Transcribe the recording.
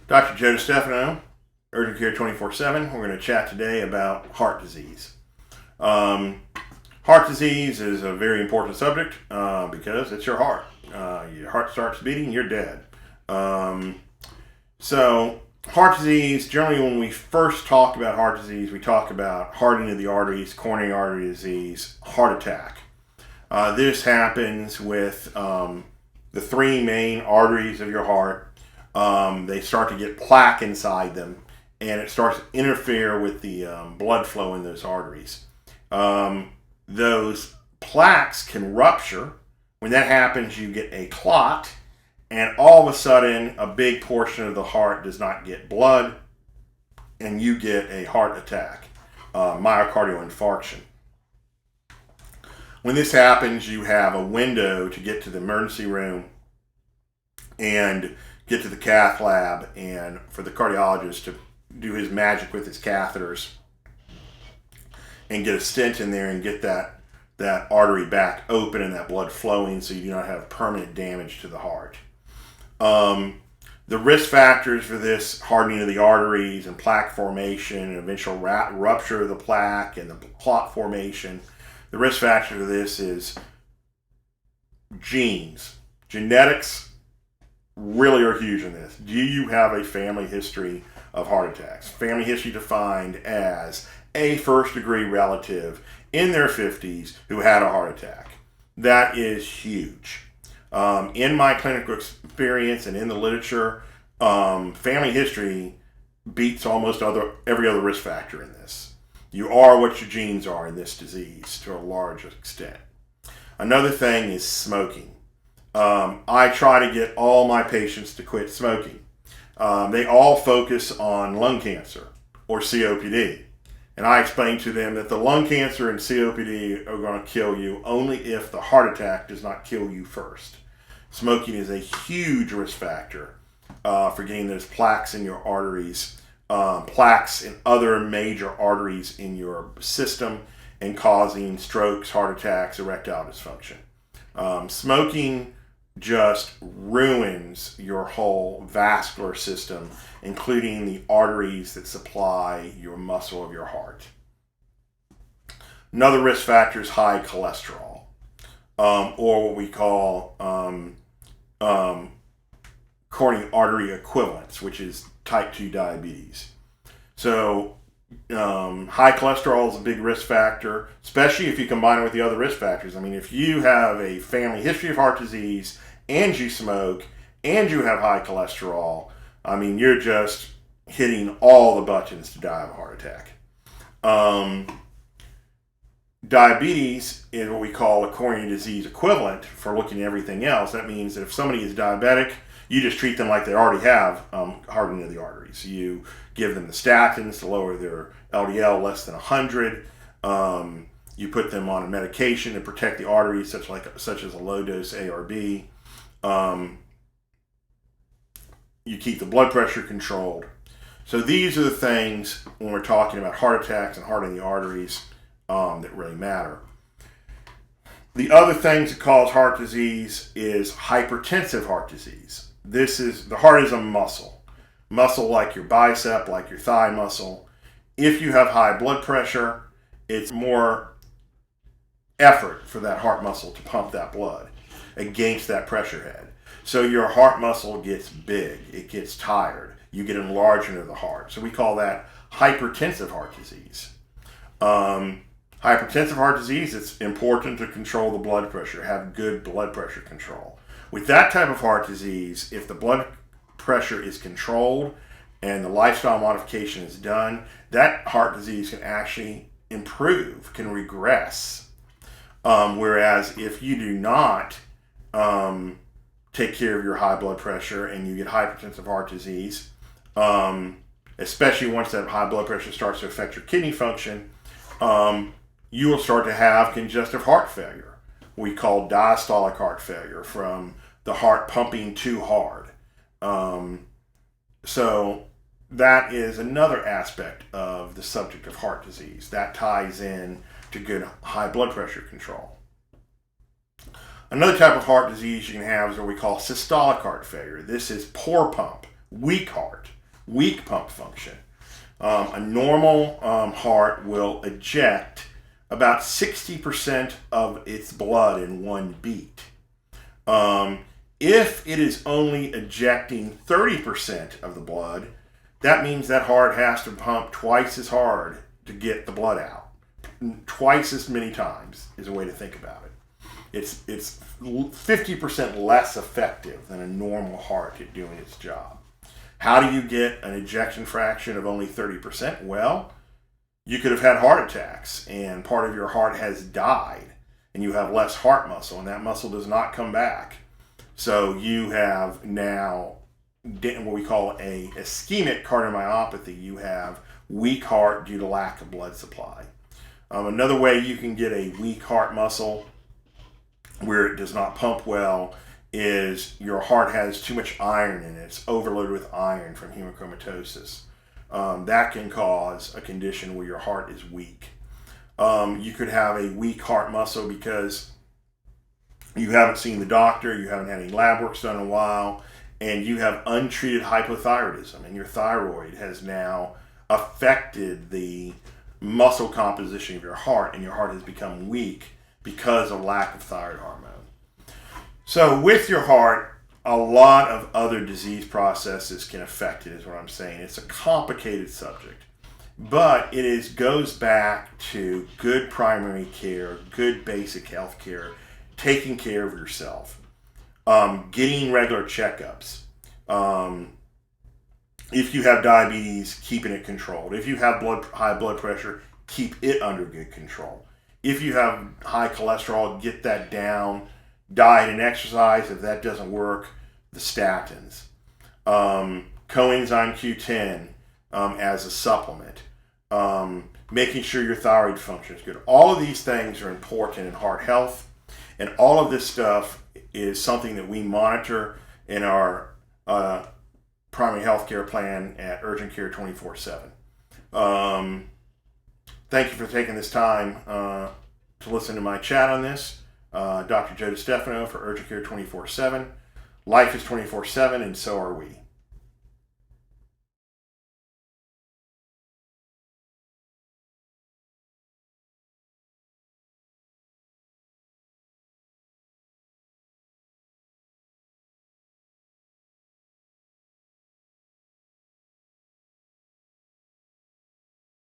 Dr. Joe DeStefano, Urgent Care 24/7. We're going to chat today about heart disease. Heart disease is a very important subject because it's your heart. Your heart starts beating, you're dead. So, heart disease, generally when we first talk about heart disease, we talk about hardening of the arteries, coronary artery disease, heart attack. This happens with the three main arteries of your heart. They start to get plaque inside them, and it starts to interfere with the blood flow in those arteries. Those plaques can rupture. When that happens, you get a clot, and all of a sudden, a big portion of the heart does not get blood, and you get a heart attack, myocardial infarction. When this happens, you have a window to get to the emergency room and get to the cath lab, and for the cardiologist to do his magic with his catheters and get a stent in there and get that artery back open and that blood flowing so you do not have permanent damage to the heart. The risk factors for this hardening of the arteries and plaque formation and eventual rupture of the plaque and the clot formation, the risk factor for this is genes. Genetics really are huge in this. Do you have a family history of heart attacks? Family history defined as a first-degree relative in their 50s who had a heart attack. That is huge. In my clinical experience and in the literature, family history beats almost every other risk factor in this. You are what your genes are in this disease to a large extent. Another thing is smoking. I try to get all my patients to quit smoking. They all focus on lung cancer or COPD. And I explain to them that the lung cancer and COPD are going to kill you only if the heart attack does not kill you first. Smoking is a huge risk factor for getting those plaques in your arteries, plaques in other major arteries in your system, and causing strokes, heart attacks, erectile dysfunction. Smoking just ruins your whole vascular system, including the arteries that supply your muscle of your heart. Another risk factor is high cholesterol, or what we call coronary artery equivalents, which is type 2 diabetes. So high cholesterol is a big risk factor, especially if you combine it with the other risk factors. I mean, if you have a family history of heart disease and you smoke and you have high cholesterol, I mean, you're just hitting all the buttons to die of a heart attack. Diabetes is what we call a coronary disease equivalent for looking at everything else. That means that if somebody is diabetic, you just treat them like they already have hardening of the arteries. You give them the statins to lower their LDL less than 100. You put them on a medication to protect the arteries, such as a low-dose ARB. You keep the blood pressure controlled. So these are the things when we're talking about heart attacks and hardening the arteries that really matter. The other things that cause heart disease is hypertensive heart disease. The heart is a muscle like your bicep, like your thigh muscle. If you have high blood pressure, it's more effort for that heart muscle to pump that blood against that pressure head. So your heart muscle gets big, it gets tired, you get enlargement of the heart. So we call that hypertensive heart disease. Hypertensive heart disease, it's important to control the blood pressure, have good blood pressure control. With that type of heart disease, if the blood pressure is controlled and the lifestyle modification is done, that heart disease can actually improve, can regress. Whereas if you do not take care of your high blood pressure and you get hypertensive heart disease, especially once that high blood pressure starts to affect your kidney function, you will start to have congestive heart failure. We call diastolic heart failure, from the heart pumping too hard. So that is another aspect of the subject of heart disease. That ties in to good high blood pressure control. Another type of heart disease you can have is what we call systolic heart failure. This is poor pump, weak heart. weak pump function. A normal heart will eject about 60% of its blood in one beat. If it is only ejecting 30% of the blood, that means that heart has to pump twice as hard to get the blood out. Twice as many times is a way to think about it. It's 50% less effective than a normal heart at doing its job. How do you get an ejection fraction of only 30%? Well, you could have had heart attacks and part of your heart has died and you have less heart muscle and that muscle does not come back. So you have now what we call a ischemic cardiomyopathy. You have weak heart due to lack of blood supply. Another way you can get a weak heart muscle where it does not pump well is your heart has too much iron in it. It's overloaded with iron from hemochromatosis. That can cause a condition where your heart is weak. You could have a weak heart muscle because you haven't seen the doctor, you haven't had any lab work done in a while, and you have untreated hypothyroidism, and your thyroid has now affected the muscle composition of your heart, and your heart has become weak because of lack of thyroid hormone. So with your heart, a lot of other disease processes can affect it, is what I'm saying. It's a complicated subject, but it goes back to good primary care, good basic health care, taking care of yourself, getting regular checkups. If you have diabetes, keeping it controlled. If you have high blood pressure, keep it under good control. If you have high cholesterol, get that down. Diet and exercise, if that doesn't work, the statins. Coenzyme Q10 as a supplement. Making sure your thyroid function is good. All of these things are important in heart health, and all of this stuff is something that we monitor in our primary health care plan at Urgent Care 24/7. Thank you for taking this time to listen to my chat on this. Dr. Joe DeStefano for Urgent Care 24/7. Life is 24/7, and so are we.